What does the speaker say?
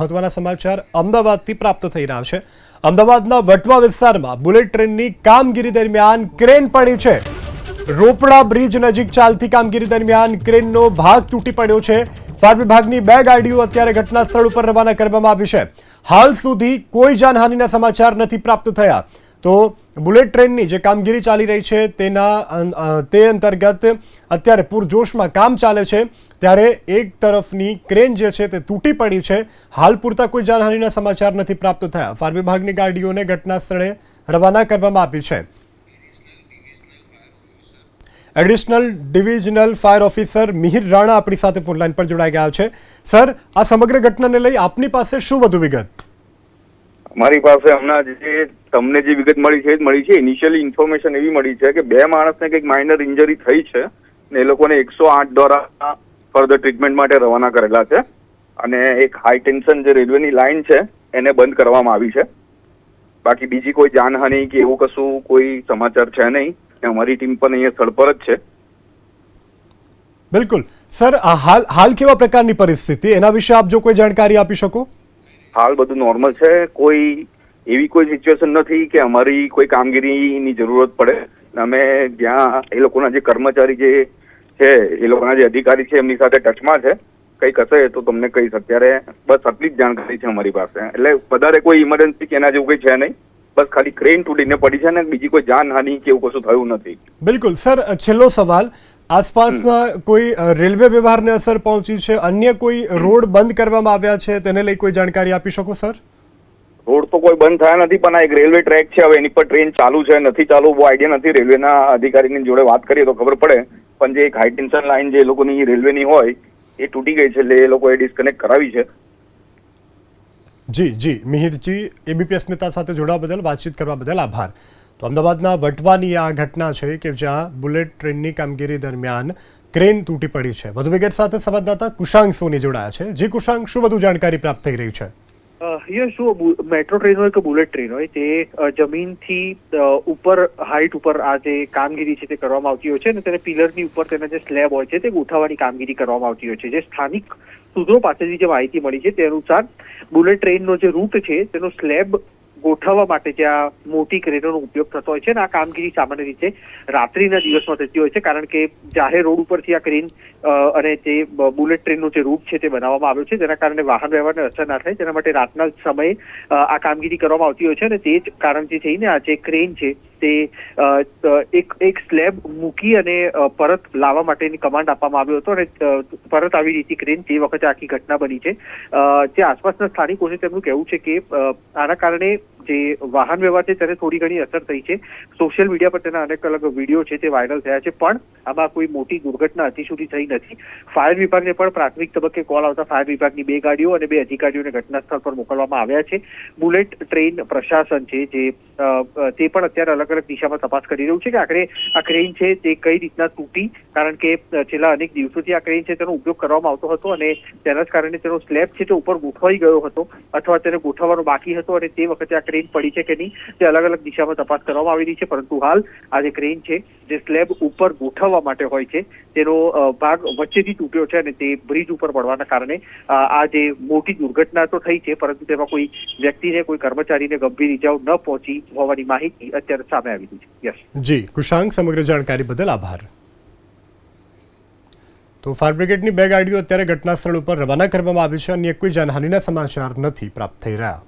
મહત્વના સમાચાર અમદાવાદથી પ્રાપ્ત થઈ રહ્યા છે। અમદાવાદના વટવા વિસ્તારમાં બુલેટ ટ્રેનની કામગીરી દરમિયાન ક્રેન પડી છે। રોપડા બ્રિજ નજીક ચાલતી કામગીરી દરમિયાન ક્રેનનો ભાગ તૂટી પડ્યો છે। ફાયર વિભાગની 2 ગાડીઓ અત્યારે ઘટના સ્થળ ઉપર રવાના કરવામાં આવી છે। હાલ સુધી કોઈ જાનહાનિના સમાચાર નથી પ્રાપ્ત થયા। તો બુલેટ ટ્રેનની જે કામગીરી ચાલી રહી છે તે અંતર્ગત અત્યારે પૂરજોશમાં કામ ચાલે છે, ત્યારે એક તરફની ક્રેન જે છે તે તૂટી પડી છે। હાલ પૂરતા કોઈ જાનહાનિના સમાચાર નથી પ્રાપ્ત થયા। ફાયર વિભાગની ગાડીઓને ઘટના સ્થળે રવાના કરવામાં આવી છે। Additional divisional fire officer Mihir Rana આપણી સાથે ફોનલાઈન પર જોડાઈ ગયા છે। સર, આ સમગ્ર ઘટનાને લઈ આપની પાસે શું વધુ વિગત? મારી પાસે હમણાં જે તમને જે વિગત મળી છે ઇનિશિયલી ઇન્ફોર્મેશન એવી મળી છે કે 2 માણસને કંઈક માઇનર ઇન્જરી થઈ છે ને એ લોકોને 108 દ્વારા ફર્ધર ટ્રીટમેન્ટ માટે રવાના કરેલા છે અને એક હાઈ ટેન્શન જે રેલવેની લાઇન છે એને બંધ કરવામાં આવી છે। બાકી બીજી કોઈ જાનહાનિ કે એવું કશું કોઈ સમાચાર છે નહીં। અમારી ટીમ પણ અહીંયા સ્થળ પર જ છે। બિલકુલ સર, હાલ કેવા પ્રકારની પરિસ્થિતિ, એના વિશે આપ જો કોઈ જાણકારી આપી શકો? હાલ બધું નોર્મલ છે। કોઈ એવી કોઈ સિચ્યુએશન નથી કે અમારી કોઈ કામગીરીની જરૂરત પડે। અમે જ્યાં એ લોકોના જે કર્મચારી જે છે, એ લોકોના જે અધિકારી છે એમની સાથે ટચમાં છે। કંઈક હશે તો તમને કહીશ। અત્યારે બસ આટલી જ જાણકારી છે અમારી પાસે। એટલે વધારે કોઈ ઇમરજન્સી કે એના જેવું કંઈ છે નહીં। બસ ખાલી ક્રેન તૂટીને પડી છે ને બીજી કોઈ જાનહાનિ કે એવું કશું થયું નથી। બિલકુલ સર, છેલ્લો સવાલ, આસપાસના કોઈ રેલવે વ્યવહારને અસર પહોંચી છે? અન્ય કોઈ રોડ બંધ કરવામાં આવ્યા છે, તેને લઈ કોઈ જાણકારી આપી શકો સર? રોડ તો કોઈ બંધ થયા નથી, પણ આ એક રેલવે ટ્રેક છે। હવે એની પર ટ્રેન ચાલુ છે નથી ચાલુ બહુ આઈડિયા નથી। રેલવેના અધિકારીની જોડે વાત કરીએ તો ખબર પડે। પણ જે એક હાઈ ટેન્શન લાઇન જે લોકોની રેલવેની હોય એ તૂટી ગઈ છે, એટલે એ લોકોએ ડિસ્કનેક્ટ કરાવી છે। જી મિહિરજી, એબીપી અસ્મિતા સાથે જોડાવા બદલ, વાતચીત કરવા બદલ આભાર। તો અમદાવાદના વટવાની આ ઘટના છે કે જ્યાં બુલેટ ટ્રેનની કામગીરી દરમિયાન ક્રેન તૂટી પડી છે। વધુ વિગત સાથે સંવાદદાતા કુશાંગ સોની જોડાયા છે। જી કુશાંગ, શું વધુ જાણકારી પ્રાપ્ત થઈ રહી છે? શું મેટ્રો ટ્રેન હોય કે બુલેટ ટ્રેન હોય, તે જમીનથી ઉપર હાઈટ ઉપર આ જે કામગીરી છે તે કરવામાં આવતી હોય છે અને તેને પિલરની ઉપર તેના જે સ્લેબ હોય છે તે ગોઠવવાની કામગીરી કરવામાં આવતી હોય છે। જે સ્થાનિક સૂત્રો પાસેથી જે માહિતી મળી છે તે અનુસાર બુલેટ ટ્રેનનો જે રૂટ છે તેનો સ્લેબ ગોઠવવા માટે જ્યાં મોટી ક્રેનોનો ઉપયોગ થતો હોય છે અને આ કામગીરી સામાન્ય રીતે રાત્રિના દિવસમાં થતી હોય છે, કારણ કે જાહેર રોડ ઉપરથી આ ક્રેન અને જે બુલેટ ટ્રેનનો જે રૂટ છે તે બનાવવામાં આવ્યો છે, જેના કારણે વાહન વ્યવહારને અસર ના થાય તેના માટે રાતના સમયે આ કામગીરી કરવામાં આવતી હોય છે। અને તે જ કારણથી થઈને આ જે ક્રેન છે તે એક સ્લેબ મૂકી અને પરત લાવવા માટેની કમાન્ડ આપવામાં આવ્યો હતો અને પરત આવી રીતે ક્રેન તે વખતે આખી ઘટના બની છે। જે આસપાસના સ્થાનિકો છે તેમનું કહેવું છે કે આના કારણે જે વાહન વ્યવહાર છે તેને થોડી ઘણી અસર થઈ છે। સોશિયલ મીડિયા પર તેના અનેક અલગ વિડીયો છે તે વાયરલ થયા છે, પણ આમાં કોઈ મોટી દુર્ઘટના હજી સુધી થઈ નથી। ફાયર વિભાગને પણ પ્રાથમિક તબક્કે કોલ આવતા ફાયર વિભાગની 2 ગાડીઓ અને 2 અધિકારીઓને ઘટના સ્થળ પર મોકલવામાં આવ્યા છે। બુલેટ ટ્રેન પ્રશાસન છે જે તે પણ અત્યારે અલગ અલગ દિશામાં તપાસ કરી રહ્યું છે કે આખરે આ ક્રેન છે તે કઈ રીતના તૂટી, કારણ કે છેલ્લા અનેક દિવસોથી આ ક્રેન છે તેનો ઉપયોગ કરવામાં આવતો હતો અને તેના જ કારણે તેનો સ્લેબ છે તે ઉપર ગોઠવાઈ ગયો હતો અથવા તેને ગોઠવવાનો બાકી હતો અને તે વખતે આ ક્રેન પડી છે કે નહીં તે અલગ અલગ દિશામાં તપાસ કરવામાં આવી રહી છે। પરંતુ હાલ આ જે ક્રેન છે જે સ્લેબ ઉપર ગોઠવવા માટે હોય છે તેનો ભાગ વચ્ચેથી તૂટ્યો છે અને તે બ્રિજ ઉપર પડવાના કારણે આ જે મોટી દુર્ઘટના તો થઈ છે, પરંતુ તેમાં કોઈ વ્યક્તિને, કોઈ કર્મચારીને ગંભીર ઇજાઓ ન પહોંચી હોવાની માહિતી અત્યારે સામે આવી રહી છે। જી કુશાંગ, સમગ્ર જાણકારી બદલ આભાર। તો ફાયર બ્રિગેડની 2 ગાડીઓ અત્યારે ઘટના સ્થળ ઉપર રવાના કરવામાં આવી છે। અન્ય કોઈ જાનહાનિના સમાચાર નથી પ્રાપ્ત થઈ રહ્યા।